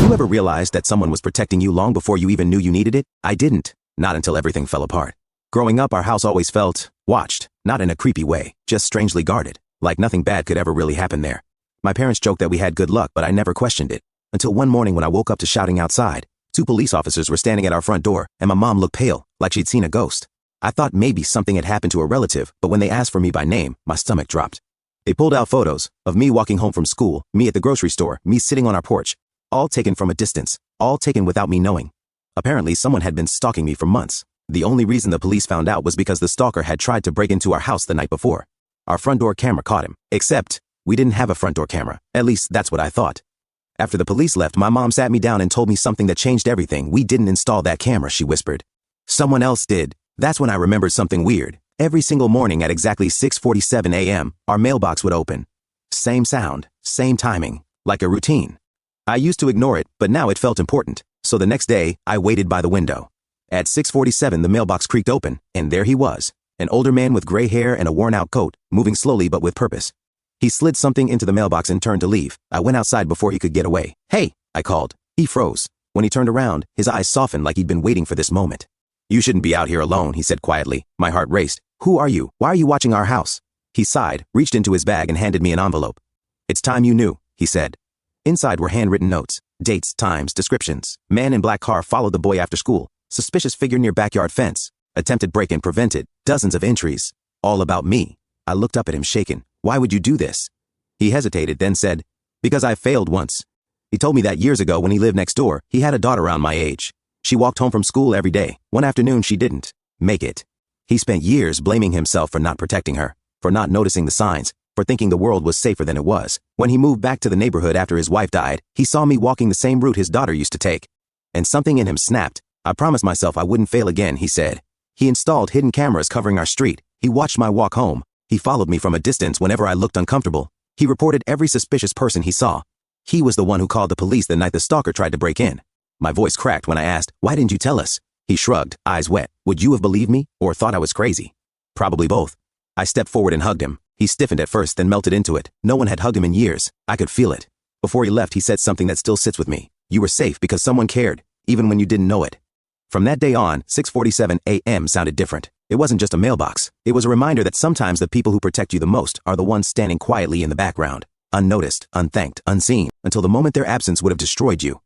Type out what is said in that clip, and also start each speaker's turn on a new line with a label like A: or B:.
A: you ever realize that someone was protecting you long before you even knew you needed it? I didn't. Not until everything fell apart. Growing up, our house always felt watched, not in a creepy way, just strangely guarded, like nothing bad could ever really happen there. My parents joked that we had good luck, but I never questioned it. Until one morning when I woke up to shouting outside. 2 police officers were standing at our front door, and my mom looked pale, like she'd seen a ghost. I thought maybe something had happened to a relative, but when they asked for me by name, my stomach dropped. They pulled out photos of me walking home from school, me at the grocery store, me sitting on our porch, all taken from a distance, all taken without me knowing. Apparently, someone had been stalking me for months. The only reason the police found out was because the stalker had tried to break into our house the night before. Our front door camera caught him, except we didn't have a front door camera. At least that's what I thought. After the police left, my mom sat me down and told me something that changed everything. We didn't install that camera, she whispered. Someone else did. That's when I remembered something weird. Every single morning at exactly 6:47 a.m., our mailbox would open. Same sound, same timing, like a routine. I used to ignore it, but now it felt important. So the next day, I waited by the window. At 6:47, the mailbox creaked open, and there he was, an older man with gray hair and a worn-out coat, moving slowly but with purpose. He slid something into the mailbox and turned to leave. I went outside before he could get away. Hey, I called. He froze. When he turned around, his eyes softened like he'd been waiting for this moment. You shouldn't be out here alone, he said quietly. My heart raced. Who are you? Why are you watching our house? He sighed, reached into his bag and handed me an envelope. It's time you knew, he said. Inside were handwritten notes, dates, times, descriptions. Man in black car followed the boy after school. Suspicious figure near backyard fence. Attempted break-in prevented. Dozens of entries. All about me. I looked up at him shaken. Why would you do this? He hesitated, then said, because I failed once. He told me that years ago when he lived next door, he had a daughter around my age. She walked home from school every day. One afternoon she didn't make it. He spent years blaming himself for not protecting her, for not noticing the signs, for thinking the world was safer than it was. When he moved back to the neighborhood after his wife died, he saw me walking the same route his daughter used to take. And something in him snapped. I promised myself I wouldn't fail again, he said. He installed hidden cameras covering our street. He watched my walk home. He followed me from a distance whenever I looked uncomfortable. He reported every suspicious person he saw. He was the one who called the police the night the stalker tried to break in. My voice cracked when I asked, why didn't you tell us? He shrugged, eyes wet. Would you have believed me, or thought I was crazy? Probably both. I stepped forward and hugged him. He stiffened at first, then melted into it. No one had hugged him in years. I could feel it. Before he left, he said something that still sits with me. You were safe because someone cared, even when you didn't know it. From that day on, 6:47 a.m. sounded different. It wasn't just a mailbox. It was a reminder that sometimes the people who protect you the most are the ones standing quietly in the background, unnoticed, unthanked, unseen, until the moment their absence would have destroyed you.